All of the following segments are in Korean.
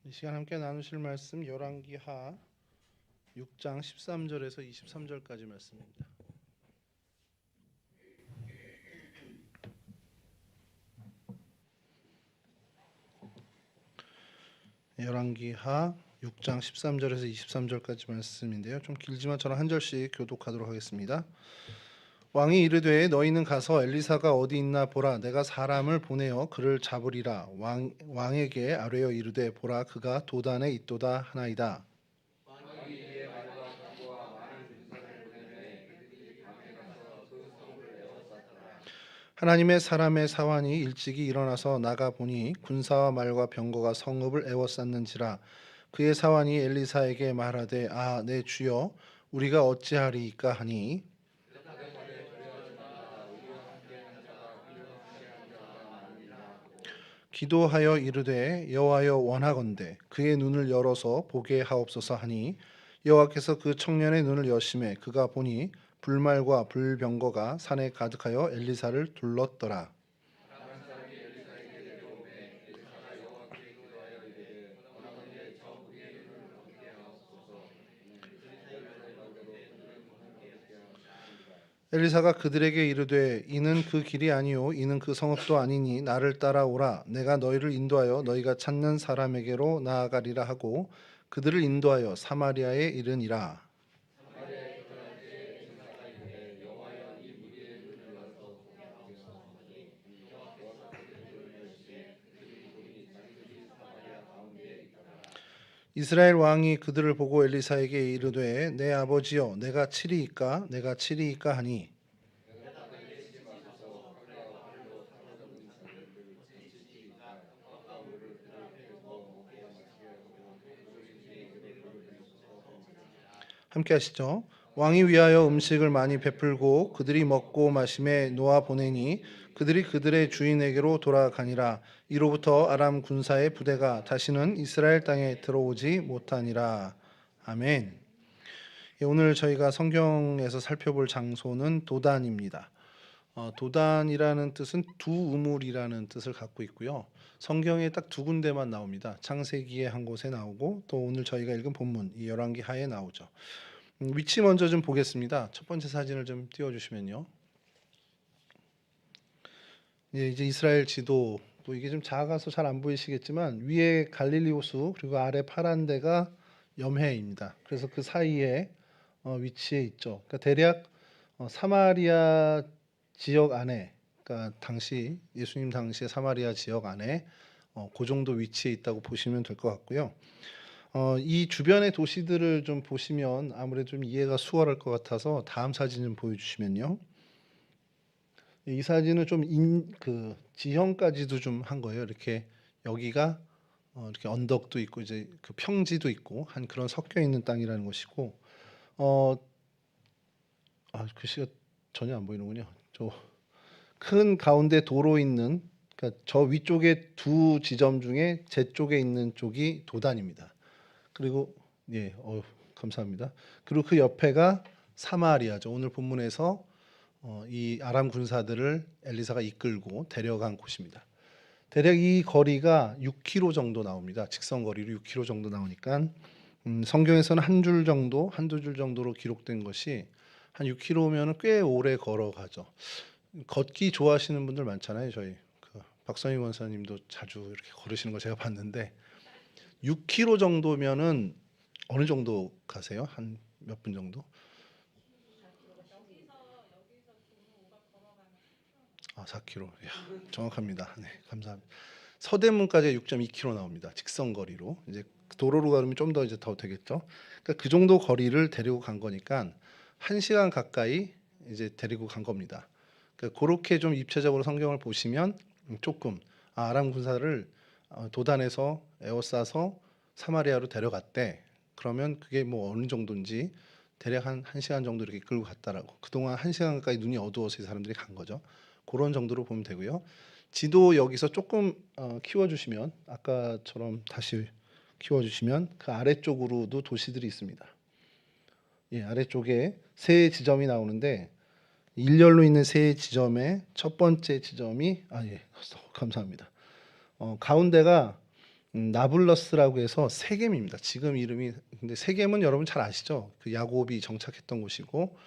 이 시간 함께 나누실 말씀 열왕기하 6장 13절에서 23절까지 말씀입니다. 열왕기하 6장 13절에서 23절까지 말씀인데요. 좀 길지만 저는 한 절씩 교독하도록 하겠습니다. 왕이 이르되 너희는 가서 엘리사가 어디 있나 보라. 내가 사람을 보내어 그를 잡으리라. 왕에게 아뢰어 이르되 보라 그가 도단에 있도다 하나이다. 하나님의 사람의 사환이 일찍이 일어나서 나가 보니 군사와 말과 병거가 성읍을 에워쌌는지라. 그의 사환이 엘리사에게 말하되 아 내 주여 우리가 어찌하리이까 하니 기도하여 이르되 여호와여 원하건대 그의 눈을 열어서 보게 하옵소서 하니 여호와께서 그 청년의 눈을 여심해 그가 보니 불말과 불병거가 산에 가득하여 엘리사를 둘렀더라. 엘리사가 그들에게 이르되 이는 그 길이 아니요 이는 그 성읍도 아니니 나를 따라오라. 내가 너희를 인도하여 너희가 찾는 사람에게로 나아가리라 하고 그들을 인도하여 사마리아에 이르니라. 이스라엘 왕이 그들을 보고 엘리사에게 이르되 내 아버지여 내가 치리이까 하니 함께 하시죠. 왕이 위하여 음식을 많이 베풀고 그들이 먹고 마심에 놓아 보내니 그들이 그들의 주인에게로 돌아가니라. 이로부터 아람 군사의 부대가 다시는 이스라엘 땅에 들어오지 못하니라. 아멘. 오늘 저희가 성경에서 살펴볼 장소는 도단입니다. 도단이라는 뜻은 두 우물이라는 뜻을 갖고 있고요. 성경에 딱 두 군데만 나옵니다. 창세기에 한 곳에 나오고 또 오늘 저희가 읽은 본문 이 열왕기하에 나오죠. 위치 먼저 좀 보겠습니다. 첫 번째 사진을 좀 띄워주시면요. 이제 이스라엘 지도 또 이게 좀 작아서 잘 안 보이시겠지만 위에 갈릴리 호수 그리고 아래 파란 데가 염해입니다. 그래서 그 사이에 위치해 있죠. 그러니까 대략 사마리아 지역 안에, 그러니까 당시 예수님 당시의 사마리아 지역 안에 그 정도 위치해 있다고 보시면 될 것 같고요. 이 주변의 도시들을 좀 보시면 아무래도 좀 이해가 수월할 것 같아서 다음 사진 좀 보여주시면요. 이 사진은 좀 그 지형까지도 좀 한 거예요. 이렇게 여기가 이렇게 언덕도 있고 이제 그 평지도 있고 한 그런 섞여 있는 땅이라는 것이고, 글씨가 전혀 안 보이는군요. 저 큰 가운데 도로 있는, 그러니까 저 위쪽에 두 지점 중에 제 쪽에 있는 쪽이 도단입니다. 그리고 감사합니다. 그리고 그 옆에가 사마리아죠. 오늘 본문에서 이 아람 군사들을 엘리사가 이끌고 데려간 곳입니다. 대략 이 거리가 6km 정도 나옵니다. 직선 거리로 6km 정도 나오니까 성경에서는 한두 줄 정도로 기록된 것이 한 6km면 꽤 오래 걸어가죠. 걷기 좋아하시는 분들 많잖아요. 저희 그 박선희 원사님도 자주 이렇게 걸으시는 거 제가 봤는데 6km 정도면은 어느 정도 가세요? 한 몇 분 정도? 4km. 정확합니다. 네, 감사합니다. 서대문까지 6.2km 나옵니다. 직선 거리로. 이제 도로로 가면 좀 더 이제 더 되겠죠. 그러니까 그 정도 거리를 데리고 간 거니까 1시간 가까이 이제 데리고 간 겁니다. 그러니까 그렇게 좀 입체적으로 성경을 보시면 조금 아람 군사를 도단에서 에워싸서 사마리아로 데려갔대. 그러면 그게 뭐 어느 정도인지 대략 한 1시간 정도 이렇게 끌고 갔다라고. 그동안 1시간 가까이 눈이 어두워서 이 사람들이 간 거죠. 그런 정도로 보면 되고요. 지도 여기서 조금 키워주시면 아까처럼 다시 키워주시면 그 아래쪽으로도 도시들이 있습니다. 아래쪽에 세 지점이 나오는데 일렬로 있는 세 지점의 첫 번째 지점이 감사합니다. 가운데가 나블러스라고 해서 세겜입니다. 지금 이름이 근데 세겜은 여러분 잘 아시죠? 그 야곱이 정착했던 곳이고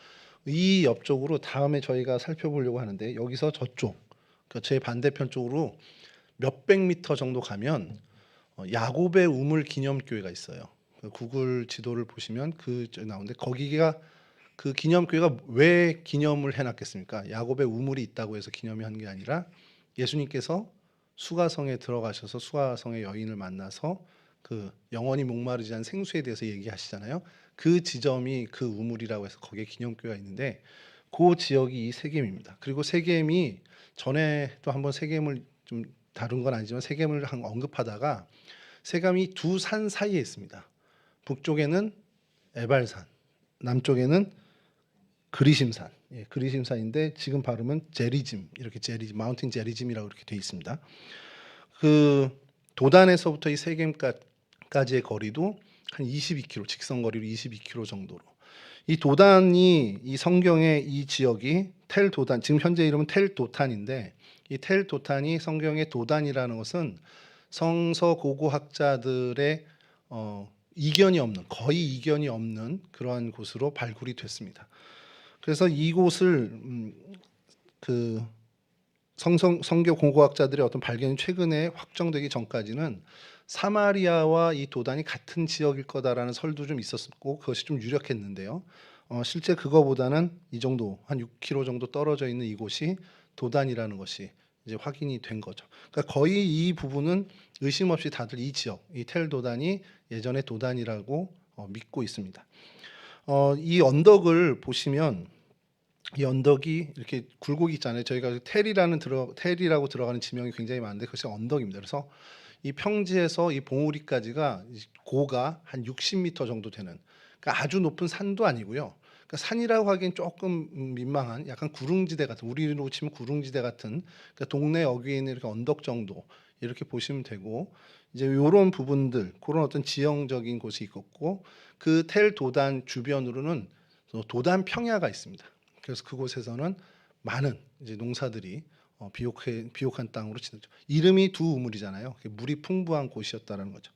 이 옆쪽으로 다음에 저희가 살펴보려고 하는데 여기서 저쪽 그러니까 제 반대편 쪽으로 몇백 미터 정도 가면 야곱의 우물 기념교회가 있어요. 그 구글 지도를 보시면 나오는데 거기가 그 기념교회가 왜 기념을 해놨겠습니까? 야곱의 우물이 있다고 해서 기념이 한 게 아니라 예수님께서 수가성에 들어가셔서 수가성의 여인을 만나서 그 영원히 목마르지 않은 생수에 대해서 얘기하시잖아요. 그 지점이 그 우물이라고 해서 거기에 기념교회가 있는데 그 지역이 이 세겜입니다. 그리고 세겜이 전에도 한번 세겜을 좀 다룬 건 아니지만 세겜을 언급하다가 세겜이 두 산 사이에 있습니다. 북쪽에는 에발산, 남쪽에는 그리심산, 그리심산인데 지금 발음은 제리짐, 이렇게 제리짐, 마운틴 제리짐이라고 이렇게 돼 있습니다. 그 도단에서부터 이 세겜까지의 거리도 한 22km, 직선 거리로 22km 정도로. 이 도단이 이 성경의 이 지역이 텔 도단, 지금 현재 이름은 텔 도탄인데 이 텔 도탄이 성경의 도단이라는 것은 성서 고고학자들의 이견이 없는 거의 이견이 없는 그러한 곳으로 발굴이 됐습니다. 그래서 이곳을 그 성경 공고학자들의 어떤 발견이 최근에 확정되기 전까지는 사마리아와 이 도단이 같은 지역일 거다라는 설도 좀 있었고 그것이 좀 유력했는데요. 실제 그거보다는 이 정도 한 6km 정도 떨어져 있는 이곳이 도단이라는 것이 이제 확인이 된 거죠. 그러니까 거의 이 부분은 의심 없이 다들 이 지역, 이 텔 도단이 예전에 도단이라고 믿고 있습니다. 이 언덕을 보시면 이 언덕이 이렇게 굴곡이 있잖아요. 저희가 텔이라고 들어가는 지명이 굉장히 많은데 그것이 언덕입니다. 그래서 이 평지에서 이 봉우리까지가 고가 한 60m 정도 되는 그러니까 아주 높은 산도 아니고요. 그러니까 산이라고 하기엔 조금 민망한 약간 구릉지대 같은 우리로 치면 구릉지대 같은 그러니까 동네 어귀에 있는 이렇게 언덕 정도 이렇게 보시면 되고 이제 이런 부분들 그런 어떤 지형적인 곳이 있었고 그 텔 도단 주변으로는 도단 평야가 있습니다. 그래서 그곳에서는 많은 이제 농사들이 비옥한 땅으로 지내죠. 이름이 두 우물이잖아요. 물이 풍부한 곳이었다라는 거죠.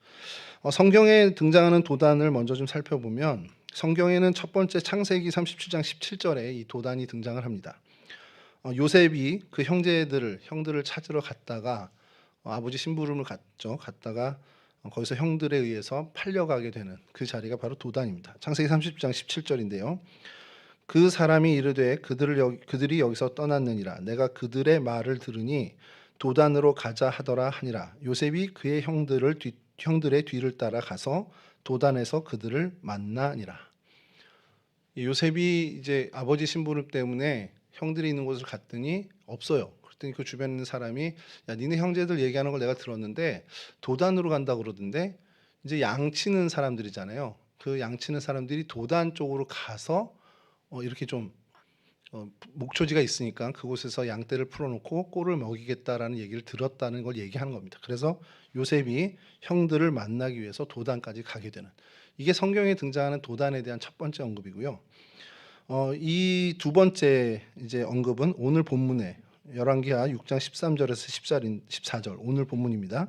성경에 등장하는 도단을 먼저 좀 살펴보면 성경에는 첫 번째 창세기 37장 17절에 이 도단이 등장을 합니다. 요셉이 그 형들을 찾으러 갔다가 아버지 심부름을 갔다가 거기서 형들에 의해서 팔려가게 되는 그 자리가 바로 도단입니다. 창세기 30장 17절인데요. 그 사람이 이르되 그들이 여기서 떠났느니라. 내가 그들의 말을 들으니 도단으로 가자 하더라 하니라. 요셉이 그의 형들의 뒤를 따라 가서 도단에서 그들을 만나니라. 요셉이 이제 아버지 심부름 때문에 형들이 있는 곳을 갔더니 없어요. 그랬더니 그 주변에 있는 사람이 야 니네 형제들 얘기하는 걸 내가 들었는데 도단으로 간다 그러던데 이제 양치는 사람들이잖아요. 그 양치는 사람들이 도단 쪽으로 가서 이렇게 좀 목초지가 있으니까 그곳에서 양떼를 풀어놓고 꼴을 먹이겠다라는 얘기를 들었다는 걸 얘기하는 겁니다. 그래서 요셉이 형들을 만나기 위해서 도단까지 가게 되는 이게 성경에 등장하는 도단에 대한 첫 번째 언급이고요. 이 두 번째 이제 언급은 오늘 본문에 열왕기하 6장 13절에서 14절 오늘 본문입니다.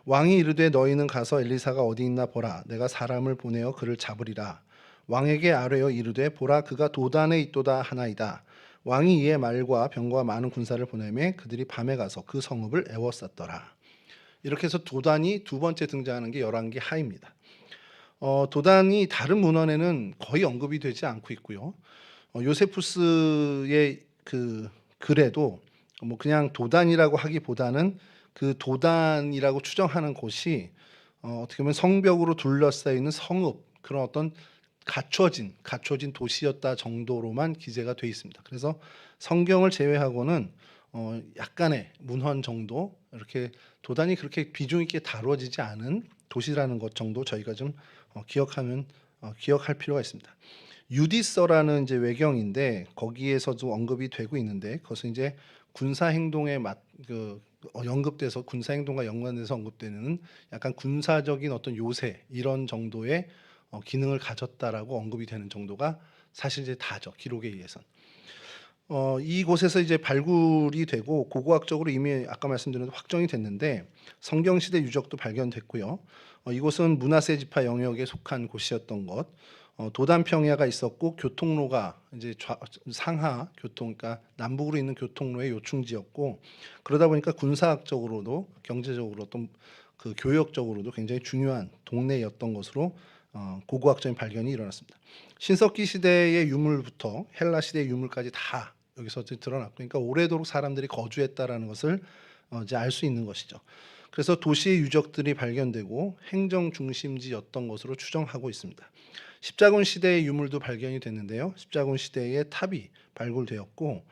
왕이 이르되 너희는 가서 엘리사가 어디 있나 보라. 내가 사람을 보내어 그를 잡으리라. 왕에게 아뢰어 이르되 보라 그가 도단에 있도다 하나이다. 왕이 이에 말과 병과 많은 군사를 보내매 그들이 밤에 가서 그 성읍을 에워쌌더라. 이렇게 해서 도단이 두 번째 등장하는 게 열왕기 하입니다. 도단이 다른 문헌에는 거의 언급이 되지 않고 있고요. 요세푸스의 그 글에도 뭐 그냥 도단이라고 하기보다는 그 도단이라고 추정하는 곳이 어떻게 보면 성벽으로 둘러싸여 있는 성읍 그런 어떤 갖춰진 도시였다 정도로만 기재가 되어 있습니다. 그래서 성경을 제외하고는 약간의 문헌 정도 이렇게 도단이 그렇게 비중 있게 다뤄지지 않은 도시라는 것 정도 저희가 좀 기억할 필요가 있습니다. 유디서라는 이제 외경인데 거기에서도 언급이 되고 있는데 그것은 이제 군사 행동에 언급돼서 군사 행동과 연관돼서 언급되는 약간 군사적인 어떤 요새 이런 정도의 기능을 가졌다라고 언급이 되는 정도가 사실 이제 다죠. 기록에 의해선. 이곳에서 이제 발굴이 되고 고고학적으로 이미 아까 말씀드린 대로 확정이 됐는데 성경 시대 유적도 발견됐고요. 이곳은 문하세 지파 영역에 속한 곳이었던 것. 도단 평야가 있었고 교통로가 이제 상하 교통, 그러니까 남북으로 있는 교통로의 요충지였고, 그러다 보니까 군사학적으로도 경제적으로 또 그 교역적으로도 굉장히 중요한 동네였던 것으로 고고학적인 발견이 일어났습니다. 신석기 시대의 유물부터 헬라 시대의 유물까지 다 여기서 드러났고, 그러니까 오래도록 사람들이 거주했다라는 것을 이제 알 수 있는 것이죠. 그래서 도시의 유적들이 발견되고 행정 중심지였던 것으로 추정하고 있습니다. 십자군 시대의 유물도 발견이 됐는데요. 십자군 시대의 탑이 발굴되었고,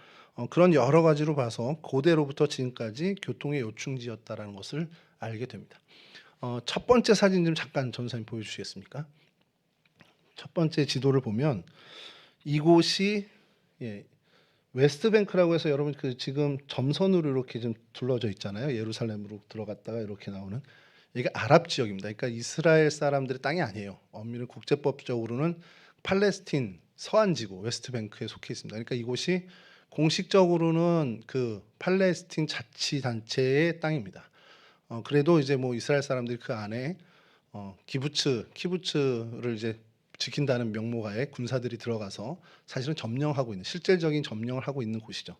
그런 여러 가지로 봐서 고대로부터 지금까지 교통의 요충지였다라는 것을 알게 됩니다. 첫 번째 사진 좀 잠깐 전사님 보여주시겠습니까? 첫 번째 지도를 보면 이곳이 웨스트뱅크라고 해서 여러분 그 지금 점선으로 이렇게 좀 둘러져 있잖아요. 예루살렘으로 들어갔다가 이렇게 나오는, 이게 아랍 지역입니다. 그러니까 이스라엘 사람들의 땅이 아니에요. 엄밀히 국제법적으로는 팔레스틴 서안지구 웨스트뱅크에 속해 있습니다. 그러니까 이곳이 공식적으로는 그 팔레스틴 자치단체의 땅입니다. 그래도 이제 뭐 이스라엘 사람들이 그 안에 키부츠를 이제 지킨다는 명목하에 군사들이 들어가서 사실은 점령하고 있는, 실질적인 점령을 하고 있는 곳이죠.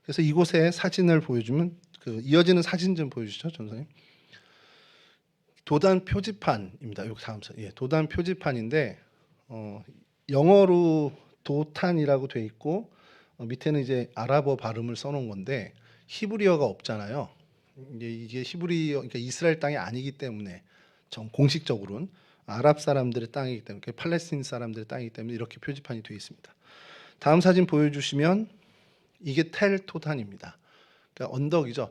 그래서 이곳의 사진을 보여주면, 그 이어지는 사진 좀 보여주시죠, 전선님. 도단 표지판입니다. 여기 다음 선, 도단 표지판인데 영어로 도탄이라고 돼 있고 밑에는 이제 아랍어 발음을 써놓은 건데 히브리어가 없잖아요. 이게 히브리어, 그러니까 이스라엘 땅이 아니기 때문에 공식적으로는 아랍 사람들의 땅이기 때문에, 팔레스틴 사람들의 땅이기 때문에 이렇게 표지판이 되어 있습니다. 다음 사진 보여주시면 이게 텔 토단입니다. 그러니까 언덕이죠.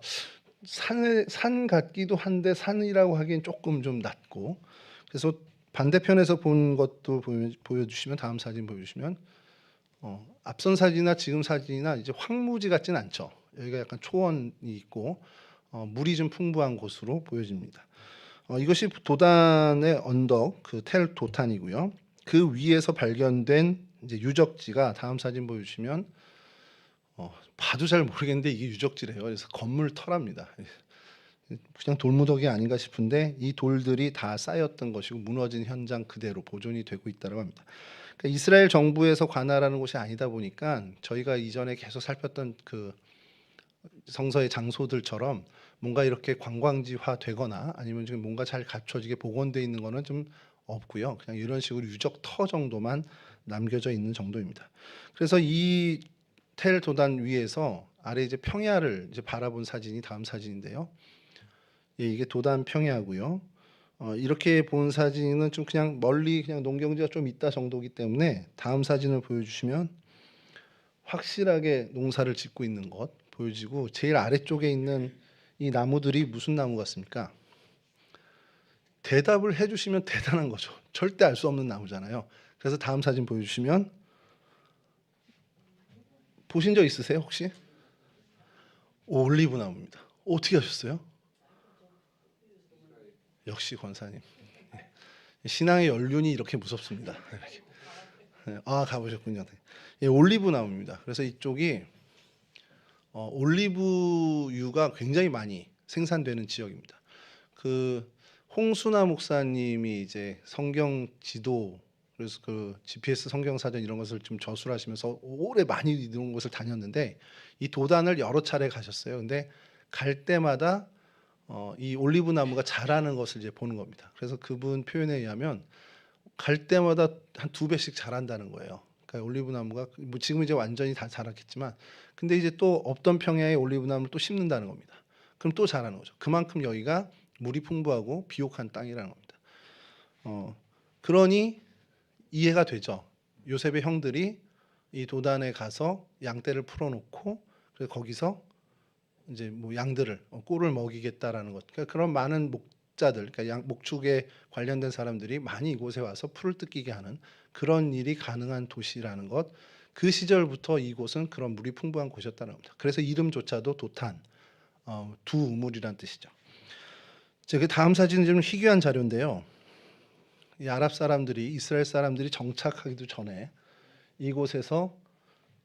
산 같기도 한데 산이라고 하기엔 조금 좀 낮고, 그래서 반대편에서 본 것도 보여주시면, 다음 사진 보여주시면 앞선 사진이나 지금 사진이나 이제 황무지 같진 않죠. 여기가 약간 초원이 있고 물이 좀 풍부한 곳으로 보여집니다. 이것이 도단의 언덕, 그 텔 도탄이고요. 그 위에서 발견된 이제 유적지가 다음 사진 보여주시면 봐도 잘 모르겠는데 이게 유적지래요. 그래서 건물 터랍니다. 그냥 돌무더기 아닌가 싶은데 이 돌들이 다 쌓였던 것이고 무너진 현장 그대로 보존이 되고 있다고 합니다. 그러니까 이스라엘 정부에서 관할하는 곳이 아니다 보니까 저희가 이전에 계속 살폈던 그 성서의 장소들처럼 뭔가 이렇게 관광지화 되거나 아니면 지금 뭔가 잘 갖춰지게 복원되어 있는 거는 좀 없고요. 그냥 이런 식으로 유적 터 정도만 남겨져 있는 정도입니다. 그래서 이 텔 도단 위에서 아래 이제 평야를 이제 바라본 사진이 다음 사진인데요. 이게 도단 평야고요. 이렇게 본 사진은 좀 그냥 멀리 그냥 농경지가 좀 있다 정도이기 때문에 다음 사진을 보여주시면 확실하게 농사를 짓고 있는 것 보여지고, 제일 아래쪽에 있는 이 나무들이 무슨 나무 같습니까? 대답을 해주시면 대단한 거죠. 절대 알 수 없는 나무잖아요. 그래서 다음 사진 보여주시면, 보신 적 있으세요 혹시? 올리브 나무입니다. 어떻게 하셨어요? 역시 권사님. 신앙의 연륜이 이렇게 무섭습니다. 아, 가보셨군요. 올리브 나무입니다. 그래서 이쪽이 올리브유가 굉장히 많이 생산되는 지역입니다. 그 홍순아 목사님이 이제 성경 지도, 그래서 그 GPS 성경 사전 이런 것을 좀 저술하시면서 오래 많이 이런 곳을 다녔는데 이 도단을 여러 차례 가셨어요. 근데 갈 때마다 이 올리브 나무가 자라는 것을 이제 보는 겁니다. 그래서 그분 표현에 의하면 갈 때마다 한 2배씩 자란다는 거예요. 그러니까 올리브 나무가 뭐 지금 이제 완전히 다 자랐겠지만, 근데 이제 또 없던 평야에 올리브 나무를 또 심는다는 겁니다. 그럼 또 자라는 거죠. 그만큼 여기가 물이 풍부하고 비옥한 땅이라는 겁니다. 그러니 이해가 되죠. 요셉의 형들이 이 도단에 가서 양떼를 풀어놓고 그래서 거기서 이제 뭐 양들을 꿀을 먹이겠다라는 것. 그러니까 그런 많은 목자들, 그러니까 목축에 관련된 사람들이 많이 이곳에 와서 풀을 뜯기게 하는 그런 일이 가능한 도시라는 것. 그 시절부터 이곳은 그런 물이 풍부한 곳이었다는 겁니다. 그래서 이름조차도 도탄, 두 우물이란 뜻이죠. 그 다음 사진은 좀 희귀한 자료인데요. 이 아랍 사람들이, 이스라엘 사람들이 정착하기도 전에 이곳에서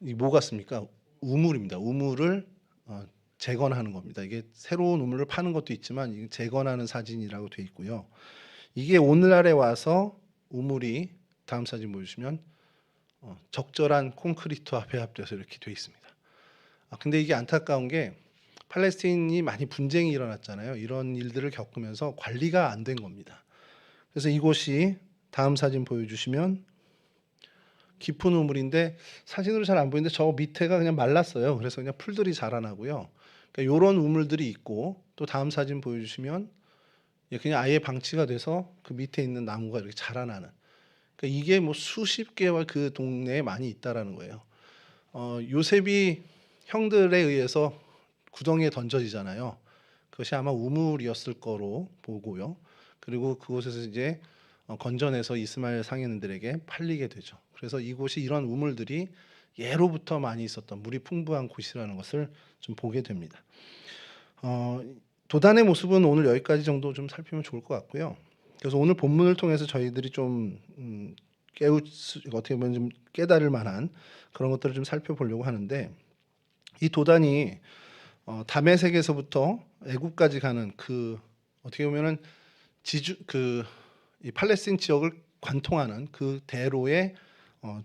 이 뭐 같습니까? 우물입니다. 우물을 재건하는 겁니다. 이게 새로운 우물을 파는 것도 있지만 이게 재건하는 사진이라고 돼 있고요. 이게 오늘날에 와서 우물이 다음 사진 보여주시면 적절한 콘크리트와 배합돼서 이렇게 돼 있습니다. 근데 이게 안타까운 게 팔레스타인이 많이 분쟁이 일어났잖아요. 이런 일들을 겪으면서 관리가 안 된 겁니다. 그래서 이곳이 다음 사진 보여주시면 깊은 우물인데 사진으로 잘 안 보이는데 저 밑에가 그냥 말랐어요. 그래서 그냥 풀들이 자라나고요. 그러니까 이런 우물들이 있고 또 다음 사진 보여주시면 그냥 아예 방치가 돼서 그 밑에 있는 나무가 이렇게 자라나는. 그러니까 이게 뭐 수십 개와 그 동네에 많이 있다라는 거예요. 요셉이 형들에 의해서 구덩이에 던져지잖아요. 그것이 아마 우물이었을 거로 보고요. 그리고 그곳에서 이제 건져내서 이스마엘 상인들에게 팔리게 되죠. 그래서 이곳이 이런 우물들이 예로부터 많이 있었던 물이 풍부한 곳이라는 것을 좀 보게 됩니다. 도단의 모습은 오늘 여기까지 정도 좀 살피면 좋을 것 같고요. 그래서 오늘 본문을 통해서 저희들이 좀 어떻게 보면 좀 깨달을 만한 그런 것들을 좀 살펴보려고 하는데, 이 도단이 다메섹에서부터 애굽까지 가는 그 어떻게 보면은 이 팔레스틴 지역을 관통하는 그 대로의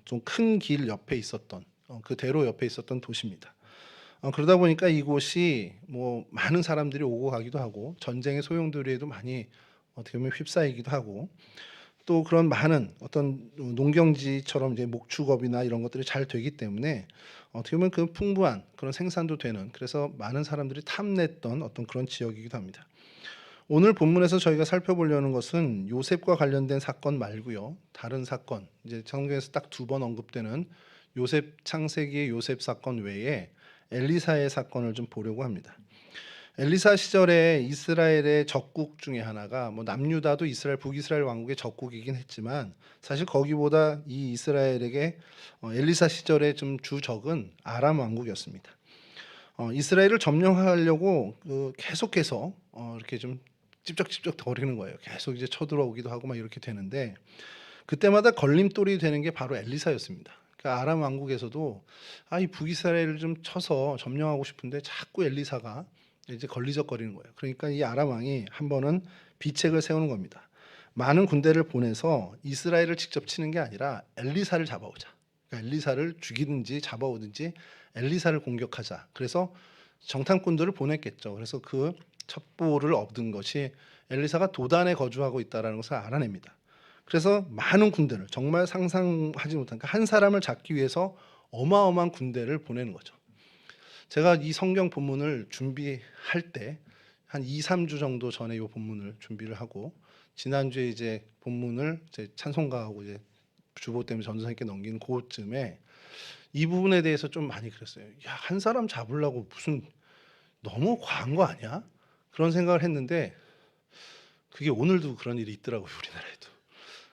좀 큰 길 옆에 있었던 그 대로 옆에 있었던 도시입니다. 그러다 보니까 이곳이 뭐 많은 사람들이 오고 가기도 하고 전쟁의 소용돌이에도 많이 어떻게 보면 휩싸이기도 하고, 또 그런 많은 어떤 농경지처럼 이제 목축업이나 이런 것들이 잘 되기 때문에 어떻게 보면 그 풍부한 그런 생산도 되는, 그래서 많은 사람들이 탐냈던 어떤 그런 지역이기도 합니다. 오늘 본문에서 저희가 살펴보려는 것은 요셉과 관련된 사건 말고요. 다른 사건, 이제 성경에서 딱 2번 언급되는 요셉 창세기의 요셉 사건 외에 엘리사의 사건을 좀 보려고 합니다. 엘리사 시절에 이스라엘의 적국 중에 하나가 뭐 남유다도 이스라엘 북이스라엘 왕국의 적국이긴 했지만 사실 거기보다 이 이스라엘에게 엘리사 시절의 좀 주적은 아람 왕국이었습니다. 이스라엘을 점령하려고 계속해서 이렇게 좀 찝쩍찝쩍 거리는 거예요. 계속 이제 쳐들어오기도 하고 막 이렇게 되는데, 그때마다 걸림돌이 되는 게 바로 엘리사였습니다. 그러니까 아람 왕국에서도 이 북이스라엘을 좀 쳐서 점령하고 싶은데 자꾸 엘리사가 이제 걸리적거리는 거예요. 그러니까 이 아람 왕이 한 번은 비책을 세우는 겁니다. 많은 군대를 보내서 이스라엘을 직접 치는 게 아니라 엘리사를 잡아오자. 그러니까 엘리사를 죽이든지 잡아오든지 엘리사를 공격하자. 그래서 정탐꾼들을 보냈겠죠. 그래서 그 첩보를 얻은 것이 엘리사가 도단에 거주하고 있다는 것을 알아냅니다. 그래서 많은 군대를, 정말 상상하지 못한, 한 사람을 잡기 위해서 어마어마한 군대를 보내는 거죠. 제가 이 성경 본문을 준비할 때 한 2-3주 정도 전에 이 본문을 준비를 하고, 지난주에 이제 본문을 이제 찬송가하고 이제 주보 때문에 전도사님께 넘기는 그쯤에 이 부분에 대해서 좀 많이 그랬어요. 한 사람 잡으려고 무슨 너무 과한 거 아니야? 그런 생각을 했는데 그게 오늘도 그런 일이 있더라고요, 우리나라에도.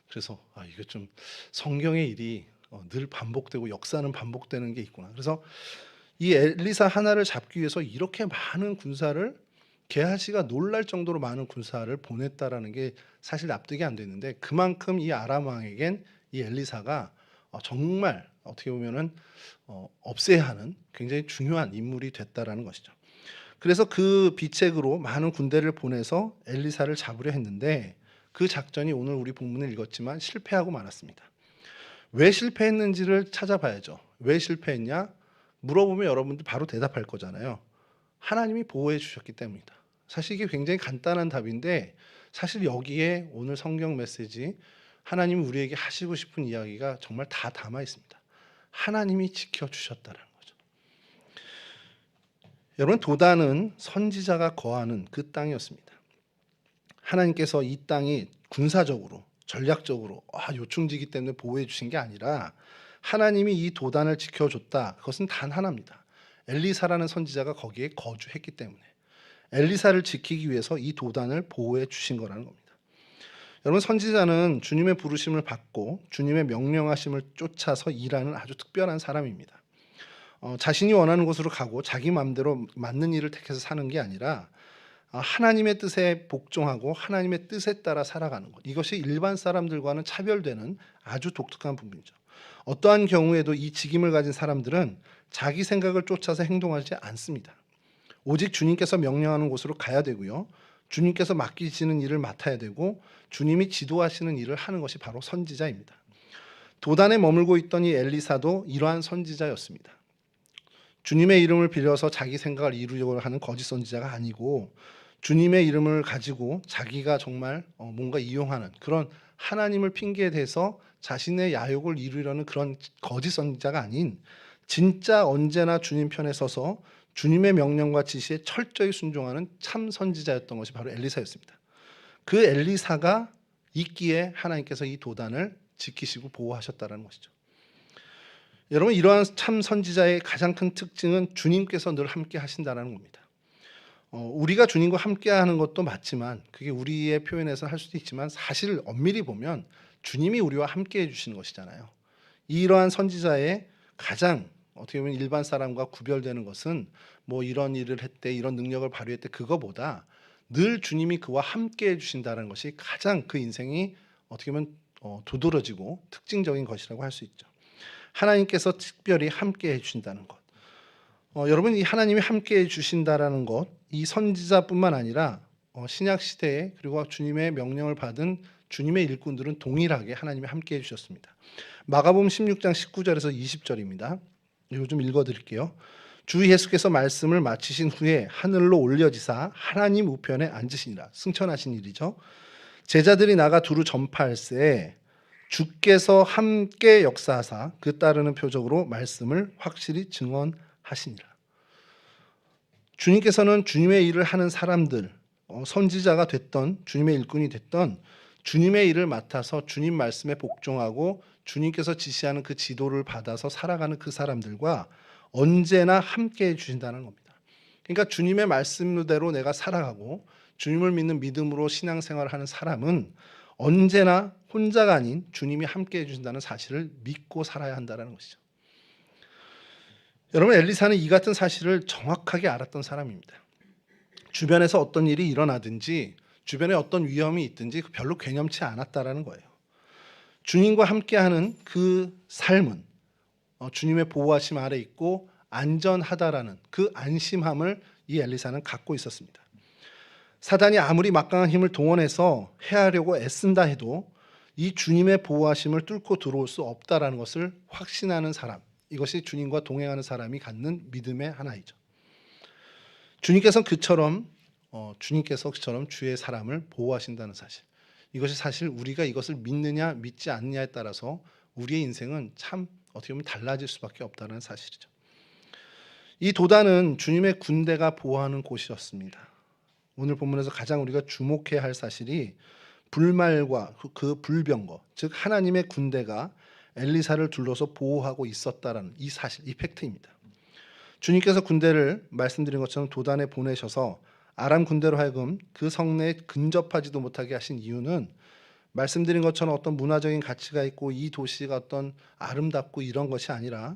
그래서 이거 좀 성경의 일이 늘 반복되고 역사는 반복되는 게 있구나. 그래서 이 엘리사 하나를 잡기 위해서 이렇게 많은 군사를, 게하시가 놀랄 정도로 많은 군사를 보냈다라는 게 사실 납득이 안 되는데, 그만큼 이 아람 왕에겐 이 엘리사가 정말 어떻게 보면은 없애야 하는 굉장히 중요한 인물이 됐다라는 것이죠. 그래서 그 비책으로 많은 군대를 보내서 엘리사를 잡으려 했는데 그 작전이 오늘 우리 본문을 읽었지만 실패하고 말았습니다. 왜 실패했는지를 찾아봐야죠. 왜 실패했냐? 물어보면 여러분들 바로 대답할 거잖아요. 하나님이 보호해 주셨기 때문이다. 사실 이게 굉장히 간단한 답인데 사실 여기에 오늘 성경 메시지, 하나님이 우리에게 하시고 싶은 이야기가 정말 다 담아 있습니다. 하나님이 지켜주셨다는 거죠. 여러분, 도단은 선지자가 거하는 그 땅이었습니다. 하나님께서 이 땅이 군사적으로, 전략적으로 요충지기 때문에 보호해 주신 게 아니라 하나님이 이 도단을 지켜줬다. 그것은 단 하나입니다. 엘리사라는 선지자가 거기에 거주했기 때문에 엘리사를 지키기 위해서 이 도단을 보호해 주신 거라는 겁니다. 여러분, 선지자는 주님의 부르심을 받고 주님의 명령하심을 쫓아서 일하는 아주 특별한 사람입니다. 자신이 원하는 곳으로 가고 자기 마음대로 맞는 일을 택해서 사는 게 아니라 하나님의 뜻에 복종하고 하나님의 뜻에 따라 살아가는 것, 이것이 일반 사람들과는 차별되는 아주 독특한 부분이죠. 어떠한 경우에도 이 직임을 가진 사람들은 자기 생각을 쫓아서 행동하지 않습니다. 오직 주님께서 명령하는 곳으로 가야 되고요. 주님께서 맡기시는 일을 맡아야 되고 주님이 지도하시는 일을 하는 것이 바로 선지자입니다. 도단에 머물고 있던 이 엘리사도 이러한 선지자였습니다. 주님의 이름을 빌려서 자기 생각을 이루려고 하는 거짓 선지자가 아니고 주님의 이름을 가지고 자기가 정말 뭔가 이용하는 그런 하나님을 핑계에 대해서 자신의 야욕을 이루려는 그런 거짓 선지자가 아닌 진짜 언제나 주님 편에 서서 주님의 명령과 지시에 철저히 순종하는 참 선지자였던 것이 바로 엘리사였습니다. 그 엘리사가 있기에 하나님께서 이 도단을 지키시고 보호하셨다는 것이죠. 여러분, 이러한 참 선지자의 가장 큰 특징은 주님께서 늘 함께 하신다는 겁니다. 우리가 주님과 함께 하는 것도 맞지만 그게 우리의 표현에서 할 수도 있지만 사실 엄밀히 보면 주님이 우리와 함께 해주시는 것이잖아요. 이러한 선지자의 가장 어떻게 보면 일반 사람과 구별되는 것은 뭐 이런 일을 했대, 이런 능력을 발휘했대, 그거보다 늘 주님이 그와 함께 해주신다는 것이 가장 그 인생이 어떻게 보면 두드러지고 특징적인 것이라고 할 수 있죠. 하나님께서 특별히 함께 해주신다는 것. 여러분, 이 하나님이 함께 해주신다라는 것, 이 선지자뿐만 아니라 신약 시대에 그리고 주님의 명령을 받은 주님의 일꾼들은 동일하게 하나님이 함께 해주셨습니다. 마가복음 16장 19절에서 20절입니다. 이거 좀 읽어드릴게요. 주 예수께서 말씀을 마치신 후에 하늘로 올려지사 하나님 우편에 앉으시니라. 승천하신 일이죠. 제자들이 나가 두루 전파할세 주께서 함께 역사하사 그 따르는 표적으로 말씀을 확실히 증언하시니라. 주님께서는 주님의 일을 하는 사람들, 선지자가 됐던 주님의 일꾼이 됐던 주님의 일을 맡아서 주님 말씀에 복종하고 주님께서 지시하는 그 지도를 받아서 살아가는 그 사람들과 언제나 함께 해주신다는 겁니다. 그러니까 주님의 말씀대로 내가 살아가고 주님을 믿는 믿음으로 신앙생활을 하는 사람은 언제나 혼자가 아닌 주님이 함께 해주신다는 사실을 믿고 살아야 한다는 것이죠. 여러분, 엘리사는 이 같은 사실을 정확하게 알았던 사람입니다. 주변에서 어떤 일이 일어나든지 주변에 어떤 위험이 있든지 별로 괴념치 않았다라는 거예요. 주님과 함께하는 그 삶은 주님의 보호하심 아래 있고 안전하다라는 그 안심함을 이 엘리사는 갖고 있었습니다. 사단이 아무리 막강한 힘을 동원해서 해하려고 애쓴다 해도 이 주님의 보호하심을 뚫고 들어올 수 없다라는 것을 확신하는 사람, 이것이 주님과 동행하는 사람이 갖는 믿음의 하나이죠. 주님께서 그처럼 주의 사람을 보호하신다는 사실, 이것이 사실 우리가 이것을 믿느냐 믿지 않느냐에 따라서 우리의 인생은 참 어떻게 보면 달라질 수밖에 없다는 사실이죠. 이 도단은 주님의 군대가 보호하는 곳이었습니다. 오늘 본문에서 가장 우리가 주목해야 할 사실이 불말과 그 불병거, 즉 하나님의 군대가 엘리사를 둘러서 보호하고 있었다라는 이 사실, 이 팩트입니다. 주님께서 군대를 말씀드린 것처럼 도단에 보내셔서 아람 군대로 하여금 그 성내에 근접하지도 못하게 하신 이유는 말씀드린 것처럼 어떤 문화적인 가치가 있고 이 도시가 어떤 아름답고 이런 것이 아니라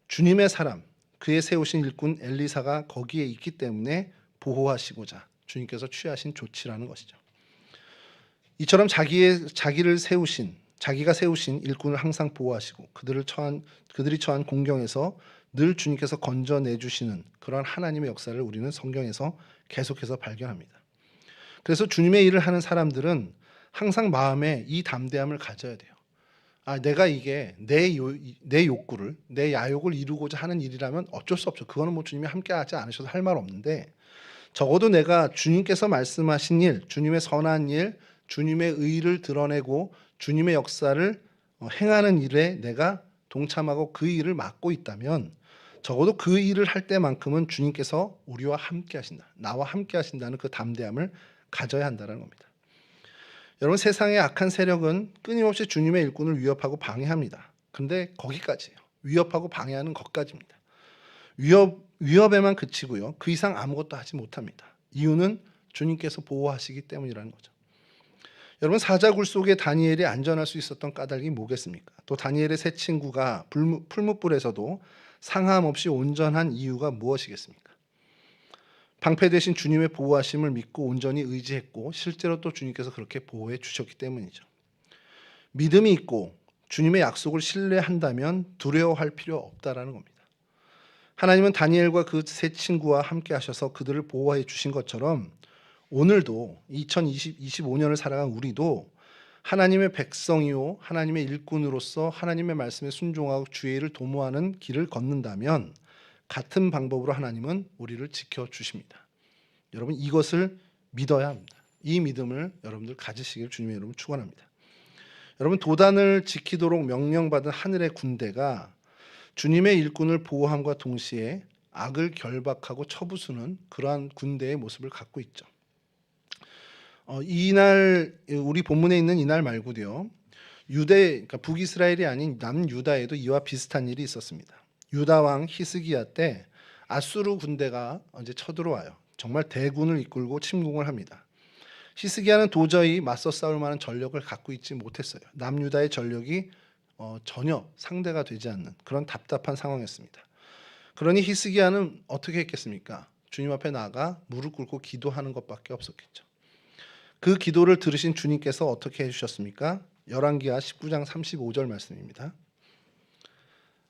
주님의 사람, 그의 세우신 일꾼 엘리사가 거기에 있기 때문에 보호하시고자 주님께서 취하신 조치라는 것이죠. 이처럼 자기가 세우신 일꾼을 항상 보호하시고 그들이 처한 공경에서 늘 주님께서 건져내 주시는 그런 하나님의 역사를 우리는 성경에서 계속해서 발견합니다. 그래서 주님의 일을 하는 사람들은 항상 마음에 이 담대함을 가져야 돼요. 내가 이게 내 욕구를, 내 야욕을 이루고자 하는 일이라면 어쩔 수 없죠. 그거는 뭐 주님이 함께하지 않으셔도 할 말 없는데, 적어도 내가 주님께서 말씀하신 일, 주님의 선한 일, 주님의 의를 드러내고 주님의 역사를 행하는 일에 내가 동참하고 그 일을 맡고 있다면 적어도 그 일을 할 때만큼은 주님께서 우리와 함께 하신다, 나와 함께 하신다는 그 담대함을 가져야 한다는 겁니다. 여러분, 세상의 악한 세력은 끊임없이 주님의 일꾼을 위협하고 방해합니다. 그런데 거기까지예요. 위협하고 방해하는 것까지입니다. 위협에만 그치고요, 그 이상 아무것도 하지 못합니다. 이유는 주님께서 보호하시기 때문이라는 거죠. 여러분, 사자굴 속에 다니엘이 안전할 수 있었던 까닭이 뭐겠습니까? 또 다니엘의 세 친구가 풀무불에서도 상함 없이 온전한 이유가 무엇이겠습니까? 방패 대신 주님의 보호하심을 믿고 온전히 의지했고 실제로 또 주님께서 그렇게 보호해 주셨기 때문이죠. 믿음이 있고 주님의 약속을 신뢰한다면 두려워할 필요 없다라는 겁니다. 하나님은 다니엘과 그 세 친구와 함께 하셔서 그들을 보호해 주신 것처럼 오늘도 2025년을 살아간 우리도 하나님의 백성이요 하나님의 일꾼으로서 하나님의 말씀에 순종하고 주의 일을 도모하는 길을 걷는다면 같은 방법으로 하나님은 우리를 지켜주십니다. 여러분 이것을 믿어야 합니다. 이 믿음을 여러분들 가지시길 주님의 이름으로 축원합니다. 여러분 도단을 지키도록 명령받은 하늘의 군대가 주님의 일꾼을 보호함과 동시에 악을 결박하고 쳐부수는 그러한 군대의 모습을 갖고 있죠. 이날 우리 본문에 있는 이날 말고도요. 그러니까 북이스라엘이 아닌 남유다에도 이와 비슷한 일이 있었습니다. 유다 왕 히스기야 때 아수르 군대가 이제 쳐들어와요. 정말 대군을 이끌고 침공을 합니다. 히스기야는 도저히 맞서 싸울 만한 전력을 갖고 있지 못했어요. 남유다의 전력이 전혀 상대가 되지 않는 그런 답답한 상황이었습니다. 그러니 히스기야는 어떻게 했겠습니까? 주님 앞에 나가 무릎 꿇고 기도하는 것밖에 없었겠죠. 그 기도를 들으신 주님께서 어떻게 해주셨습니까? 열왕기하 19장 35절 말씀입니다.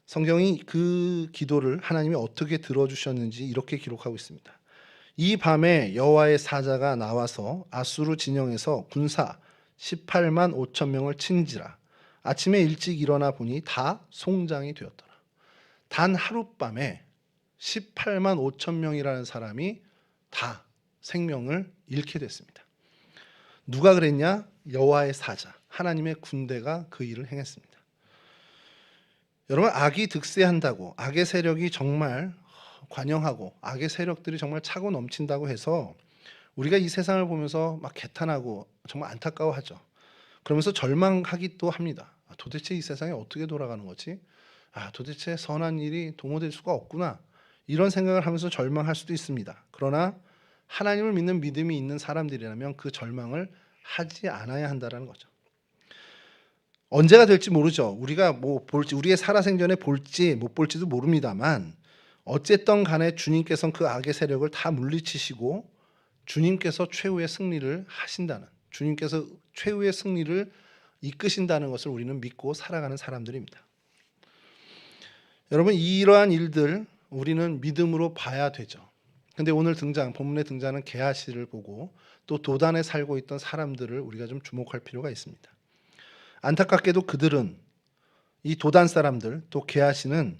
성경이 그 기도를 하나님이 어떻게 들어주셨는지 이렇게 기록하고 있습니다. 이 밤에 여호와의 사자가 나와서 아수르 진영에서 군사 18만 5천 명을 친지라. 아침에 일찍 일어나 보니 다 송장이 되었더라. 단 하룻밤에 18만 5천 명이라는 사람이 다 생명을 잃게 됐습니다. 누가 그랬냐? 여호와의 사자, 하나님의 군대가 그 일을 행했습니다. 여러분 악이 득세한다고 악의 세력이 정말 관영하고 악의 세력들이 정말 차고 넘친다고 해서 우리가 이 세상을 보면서 막 개탄하고 정말 안타까워하죠. 그러면서 절망하기도 합니다. 도대체 이 세상이 어떻게 돌아가는 거지? 도대체 선한 일이 도모될 수가 없구나. 이런 생각을 하면서 절망할 수도 있습니다. 그러나 하나님을 믿는 믿음이 있는 사람들이라면 그 절망을 하지 않아야 한다는 거죠. 언제가 될지 모르죠. 우리가 뭐 볼지 우리의 살아생전에 볼지 못 볼지도 모릅니다만 어쨌든 간에 주님께서는 그 악의 세력을 다 물리치시고 주님께서 최후의 승리를 하신다는, 주님께서 최후의 승리를 이끄신다는 것을 우리는 믿고 살아가는 사람들입니다. 여러분 이러한 일들 우리는 믿음으로 봐야 되죠. 근데 오늘 본문에 등장하는 게하시를 보고 또 도단에 살고 있던 사람들을 우리가 좀 주목할 필요가 있습니다. 안타깝게도 그들은 이 도단 사람들 또 게하시는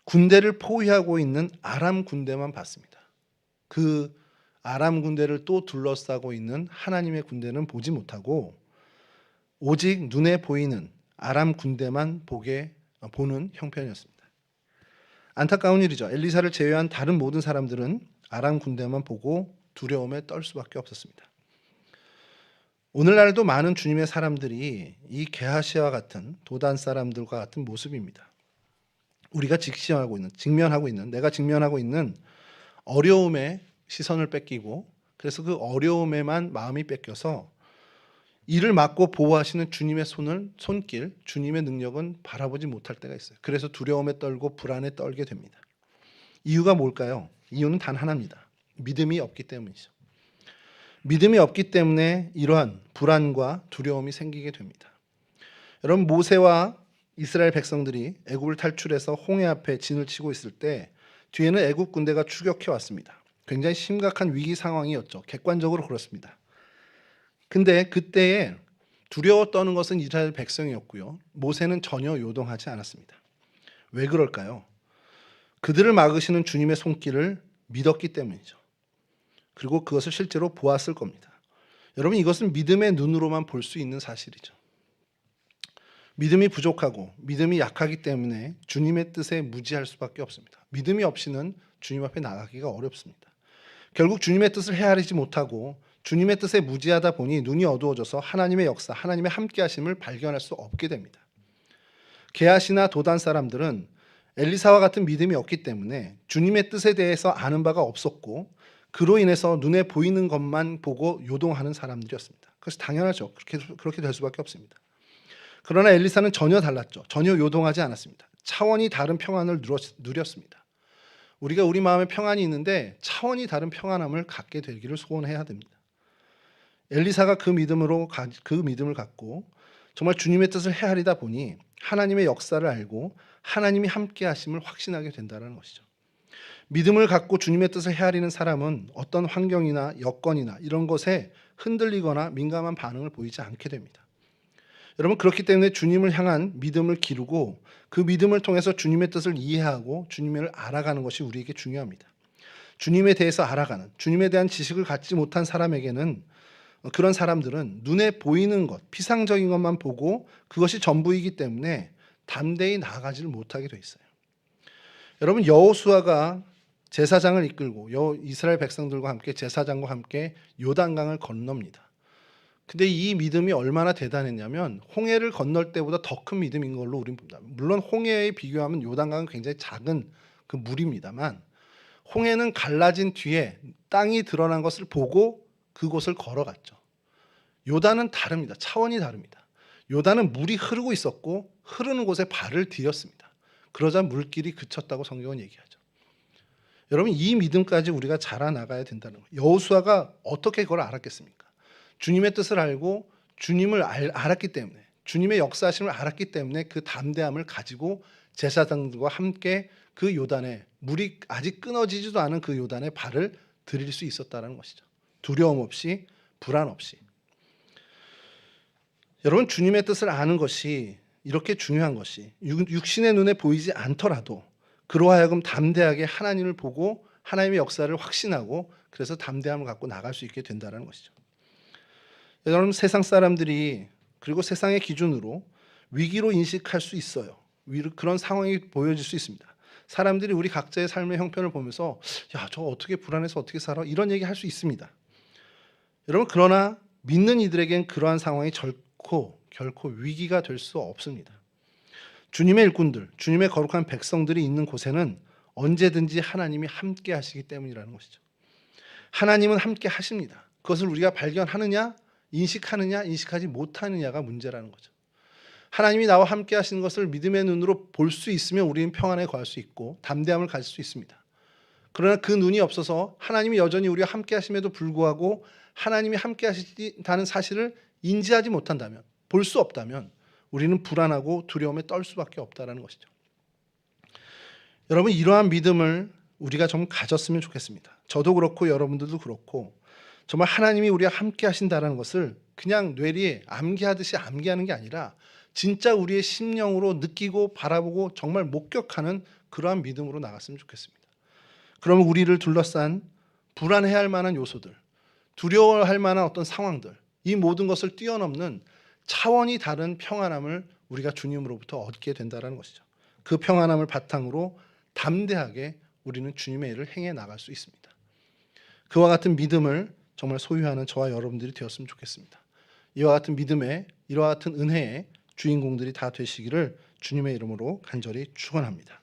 군대를 포위하고 있는 아람 군대만 봤습니다. 그 아람 군대를 또 둘러싸고 있는 하나님의 군대는 보지 못하고 오직 눈에 보이는 아람 군대만 보는 형편이었습니다. 안타까운 일이죠. 엘리사를 제외한 다른 모든 사람들은 아람 군대만 보고 두려움에 떨 수밖에 없었습니다. 오늘날도 많은 주님의 사람들이 이 게하시와 같은 도단 사람들과 같은 모습입니다. 우리가 직면하고 있는 내가 직면하고 있는 어려움에 시선을 뺏기고 그래서 그 어려움에만 마음이 뺏겨서 이를 막고 보호하시는 주님의 손길, 주님의 능력은 바라보지 못할 때가 있어요. 그래서 두려움에 떨고 불안에 떨게 됩니다. 이유가 뭘까요? 이유는 단 하나입니다. 믿음이 없기 때문이죠. 믿음이 없기 때문에 이러한 불안과 두려움이 생기게 됩니다. 여러분 모세와 이스라엘 백성들이 애굽을 탈출해서 홍해 앞에 진을 치고 있을 때 뒤에는 애굽 군대가 추격해 왔습니다. 굉장히 심각한 위기 상황이었죠. 객관적으로 그렇습니다. 근데 그때에 두려워 떠는 것은 이스라엘 백성이었고요. 모세는 전혀 요동하지 않았습니다. 왜 그럴까요? 그들을 막으시는 주님의 손길을 믿었기 때문이죠. 그리고 그것을 실제로 보았을 겁니다. 여러분 이것은 믿음의 눈으로만 볼 수 있는 사실이죠. 믿음이 부족하고 믿음이 약하기 때문에 주님의 뜻에 무지할 수밖에 없습니다. 믿음이 없이는 주님 앞에 나가기가 어렵습니다. 결국 주님의 뜻을 헤아리지 못하고 주님의 뜻에 무지하다 보니 눈이 어두워져서 하나님의 역사, 하나님의 함께하심을 발견할 수 없게 됩니다. 게하시나 도단 사람들은 엘리사와 같은 믿음이 없기 때문에 주님의 뜻에 대해서 아는 바가 없었고 그로 인해서 눈에 보이는 것만 보고 요동하는 사람들이었습니다. 그래서 당연하죠. 그렇게 될 수밖에 없습니다. 그러나 엘리사는 전혀 달랐죠. 전혀 요동하지 않았습니다. 차원이 다른 평안을 누렸습니다. 우리가 우리 마음에 평안이 있는데 차원이 다른 평안함을 갖게 되기를 소원해야 됩니다. 엘리사가 그 믿음을 갖고 정말 주님의 뜻을 헤아리다 보니 하나님의 역사를 알고 하나님이 함께 하심을 확신하게 된다는 것이죠. 믿음을 갖고 주님의 뜻을 헤아리는 사람은 어떤 환경이나 여건이나 이런 것에 흔들리거나 민감한 반응을 보이지 않게 됩니다. 여러분, 그렇기 때문에 주님을 향한 믿음을 기르고 그 믿음을 통해서 주님의 뜻을 이해하고 주님을 알아가는 것이 우리에게 중요합니다. 주님에 대해서 알아가는, 주님에 대한 지식을 갖지 못한 사람에게는, 그런 사람들은 눈에 보이는 것, 피상적인 것만 보고 그것이 전부이기 때문에 담대히 나아가지를 못하게 돼 있어요. 여러분, 여호수아가 제사장을 이끌고 이스라엘 백성들과 함께 제사장과 함께 요단강을 건넙니다. 근데 이 믿음이 얼마나 대단했냐면 홍해를 건널 때보다 더 큰 믿음인 걸로 우리는 봅니다. 물론 홍해에 비교하면 요단강은 굉장히 작은 그 물입니다만, 홍해는 갈라진 뒤에 땅이 드러난 것을 보고 그곳을 걸어갔죠. 요단은 다릅니다. 차원이 다릅니다. 요단은 물이 흐르고 있었고 흐르는 곳에 발을 디뎠습니다. 그러자 물길이 그쳤다고 성경은 얘기하죠. 여러분, 이 믿음까지 우리가 자라나가야 된다는 거예요. 여호수아가 어떻게 그걸 알았겠습니까? 주님의 뜻을 알고 주님을 알았기 때문에, 주님의 역사하심을 알았기 때문에 그 담대함을 가지고 제사장들과 함께 그 요단에, 물이 아직 끊어지지도 않은 그 요단에 발을 들일 수 있었다는 것이죠. 두려움 없이, 불안 없이. 여러분, 주님의 뜻을 아는 것이 이렇게 중요한 것이, 육신의 눈에 보이지 않더라도 그로 하여금 담대하게 하나님을 보고 하나님의 역사를 확신하고 그래서 담대함을 갖고 나갈 수 있게 된다는 것이죠. 여러분, 세상 사람들이, 그리고 세상의 기준으로 위기로 인식할 수 있어요. 그런 상황이 보여질 수 있습니다. 사람들이 우리 각자의 삶의 형편을 보면서 야, 저 어떻게 불안해서 어떻게 살아? 이런 얘기 할 수 있습니다. 여러분, 그러나 믿는 이들에겐 그러한 상황이 결코 위기가 될 수 없습니다. 주님의 일꾼들, 주님의 거룩한 백성들이 있는 곳에는 언제든지 하나님이 함께 하시기 때문이라는 것이죠. 하나님은 함께 하십니다. 그것을 우리가 발견하느냐, 인식하느냐, 인식하지 못하느냐가 문제라는 거죠. 하나님이 나와 함께 하시는 것을 믿음의 눈으로 볼 수 있으면 우리는 평안에 거할 수 있고 담대함을 가질 수 있습니다. 그러나 그 눈이 없어서 하나님이 여전히 우리와 함께 하심에도 불구하고 하나님이 함께 하시다는 사실을 인지하지 못한다면, 볼 수 없다면 우리는 불안하고 두려움에 떨 수밖에 없다는 것이죠. 여러분, 이러한 믿음을 우리가 좀 가졌으면 좋겠습니다. 저도 그렇고 여러분들도 그렇고, 정말 하나님이 우리와 함께 하신다는 것을 그냥 뇌리에 암기하듯이 암기하는 게 아니라 진짜 우리의 심령으로 느끼고 바라보고 정말 목격하는 그러한 믿음으로 나갔으면 좋겠습니다. 그러면 우리를 둘러싼 불안해할 만한 요소들, 두려워할 만한 어떤 상황들, 이 모든 것을 뛰어넘는 차원이 다른 평안함을 우리가 주님으로부터 얻게 된다는 것이죠. 그 평안함을 바탕으로 담대하게 우리는 주님의 일을 행해 나갈 수 있습니다. 그와 같은 믿음을 정말 소유하는 저와 여러분들이 되었으면 좋겠습니다. 이와 같은 믿음의, 이와 같은 은혜의 주인공들이 다 되시기를 주님의 이름으로 간절히 축원합니다.